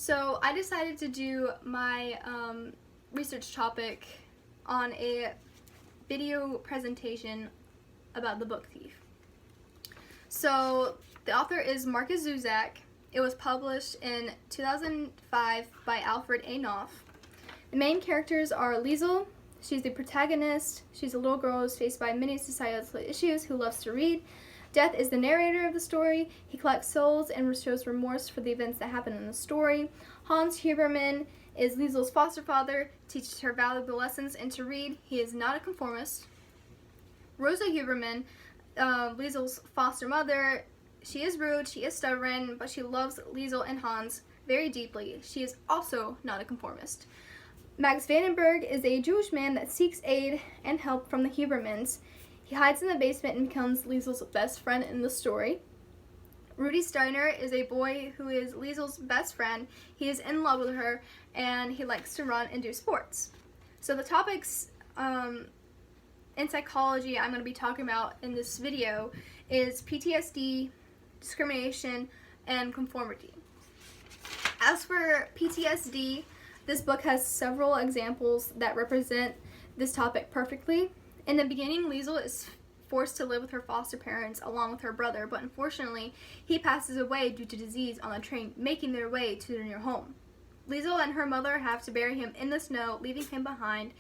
So I decided to do my research topic on a video presentation about The Book Thief. So the author is Markus Zusak. It was published in 2005 by Alfred A. Knopf. The main characters are Liesl. She's the protagonist. She's a little girl who's faced by many societal issues who loves to read. Death is the narrator of the story. He collects souls and shows remorse for the events that happen in the story. Hans Huberman is Liesl's foster father, teaches her valuable lessons and to read. He is not a conformist. Rosa Huberman, Liesl's foster mother, she is rude, she is stubborn, but she loves Liesl and Hans very deeply. She is also not a conformist. Max Vandenberg is a Jewish man that seeks aid and help from the Hubermans. He hides in the basement and becomes Liesl's best friend in the story. Rudy Steiner is a boy who is Liesl's best friend. He is in love with her, and he likes to run and do sports. So the topics in psychology I'm going to be talking about in this video is PTSD, discrimination, and conformity. As for PTSD, this book has several examples that represent this topic perfectly. In the beginning, Liesl is forced to live with her foster parents along with her brother, but unfortunately, he passes away due to disease on the train making their way to their new home. Liesl and her mother have to bury him in the snow, leaving him behind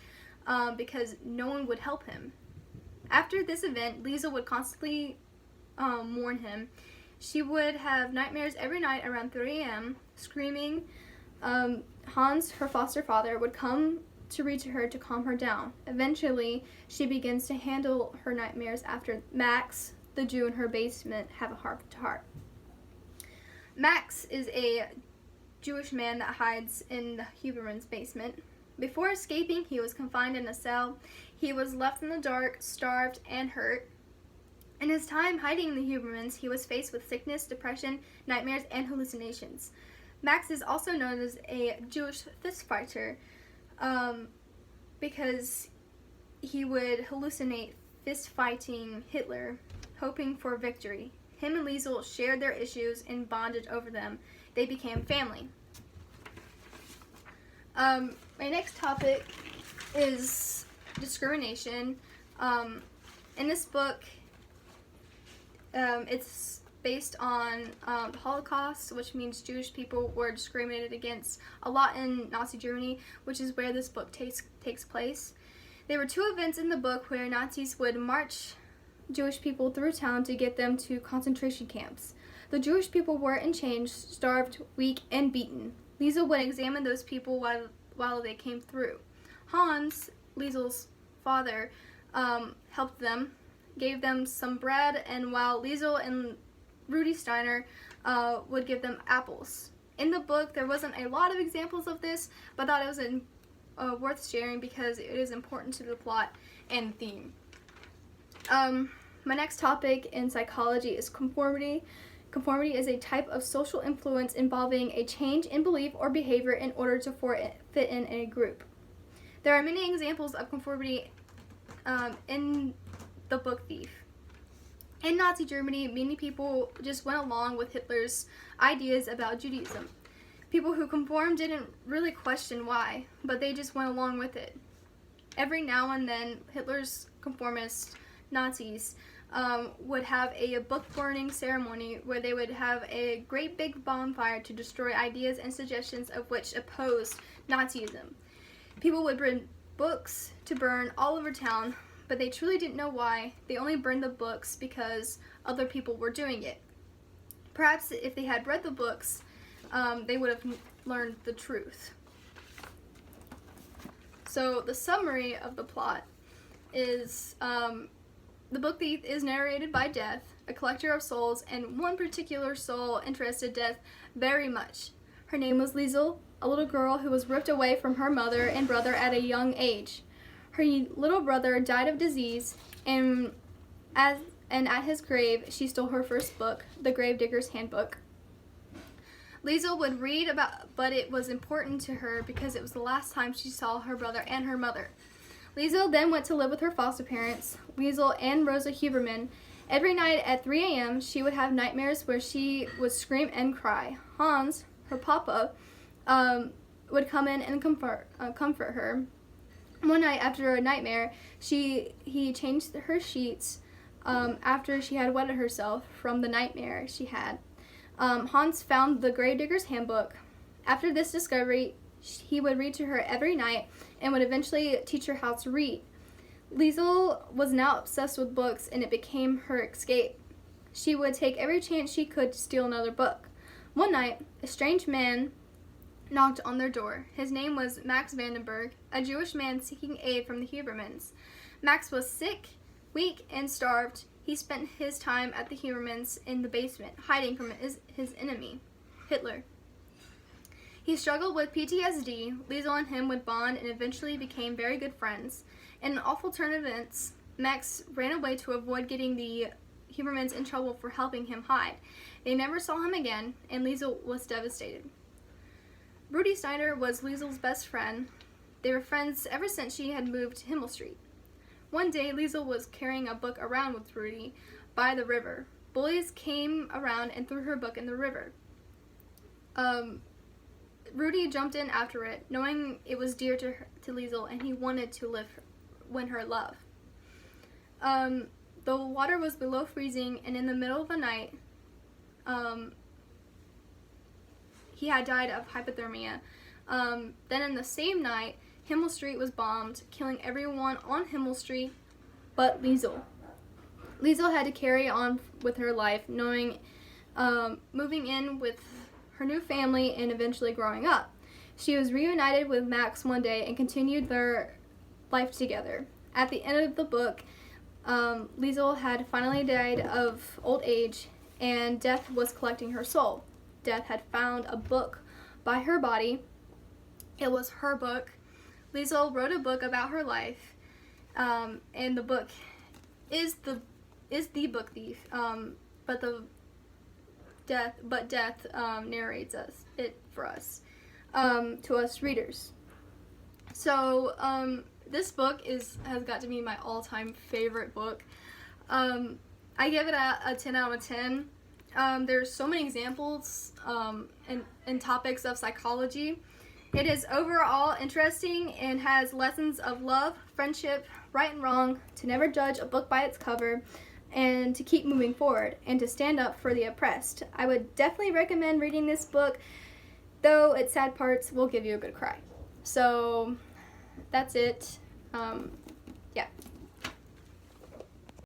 because no one would help him. After this event, Liesl would constantly mourn him. She would have nightmares every night around 3 a.m., screaming. Hans, her foster father, would come to read to her to calm her down. Eventually, she begins to handle her nightmares after Max, the Jew in her basement, have a heart-to-heart. Max is a Jewish man that hides in the Huberman's basement. Before escaping, he was confined in a cell. He was left in the dark, starved, and hurt. In his time hiding in the Hubermans, he was faced with sickness, depression, nightmares, and hallucinations. Max is also known as a Jewish fistfighter because he would hallucinate fist-fighting Hitler, hoping for victory. Him and Liesl shared their issues and bonded over them. They became family. My next topic is discrimination. In this book, it's based on the Holocaust, which means Jewish people were discriminated against a lot in Nazi Germany, which is where this book takes place. There were 2 events in the book where Nazis would march Jewish people through town to get them to concentration camps. The Jewish people were in chains, starved, weak, and beaten. Liesl would examine those people while they came through. Hans, Liesl's father, helped them, gave them some bread, and while Liesl and Rudy Steiner would give them apples. In the book, there wasn't a lot of examples of this, but I thought it was worth sharing because it is important to the plot and theme. My next topic in psychology is conformity. Conformity is a type of social influence involving a change in belief or behavior in order to fit in a group. There are many examples of conformity in The Book Thief. In Nazi Germany, many people just went along with Hitler's ideas about Judaism. People who conformed didn't really question why, but they just went along with it. Every now and then, Hitler's conformist Nazis would have a book-burning ceremony where they would have a great big bonfire to destroy ideas and suggestions of which opposed Nazism. People would bring books to burn all over town, but they truly didn't know why. They only burned the books because other people were doing it. Perhaps if they had read the books, they would have learned the truth. So the summary of the plot is The Book Thief is narrated by Death, a collector of souls, and one particular soul interested Death very much. Her name was Liesl, a little girl who was ripped away from her mother and brother at a young age. Her little brother died of disease, and at his grave, she stole her first book, The Gravedigger's Handbook. Liesl would read but it was important to her because it was the last time she saw her brother and her mother. Liesl then went to live with her foster parents, Liesl and Rosa Huberman. Every night at 3 a.m., she would have nightmares where she would scream and cry. Hans, her papa, would come in and comfort her. One night after a nightmare, he changed her sheets after she had wetted herself from the nightmare she had. Hans found the Gravedigger's Handbook. After this discovery, he would read to her every night and would eventually teach her how to read. Liesel was now obsessed with books, and it became her escape. She would take every chance she could to steal another book. One night, a strange man knocked on their door. His name was Max Vandenberg, a Jewish man seeking aid from the Hubermans. Max was sick, weak, and starved. He spent his time at the Hubermans in the basement, hiding from his enemy, Hitler. He struggled with PTSD. Liesel and him would bond and eventually became very good friends. In an awful turn of events, Max ran away to avoid getting the Hubermans in trouble for helping him hide. They never saw him again, and Liesel was devastated. Rudy Snyder was Liesel's best friend. They were friends ever since she had moved to Himmel Street. One day, Liesel was carrying a book around with Rudy by the river. Bullies came around and threw her book in the river. Rudy jumped in after it, knowing it was dear to Liesel, and he wanted to win her love. The water was below freezing, and in the middle of the night, he had died of hypothermia. Then in the same night, Himmel Street was bombed, killing everyone on Himmel Street but Liesel. Liesel had to carry on with her life, moving in with her new family and eventually growing up. She was reunited with Max one day and continued their life together. At the end of the book, Liesel had finally died of old age, and Death was collecting her soul. Death had found a book by her body. It was her book. Liesel wrote a book about her life, and the book is the book thief. But Death narrates it for us, to us readers. So this book has got to be my all-time favorite book. I give it a 10 out of 10. There's so many examples and topics of psychology. It is overall interesting and has lessons of love, friendship, right and wrong, to never judge a book by its cover, and to keep moving forward, and to stand up for the oppressed. I would definitely recommend reading this book, though its sad parts will give you a good cry. So that's it.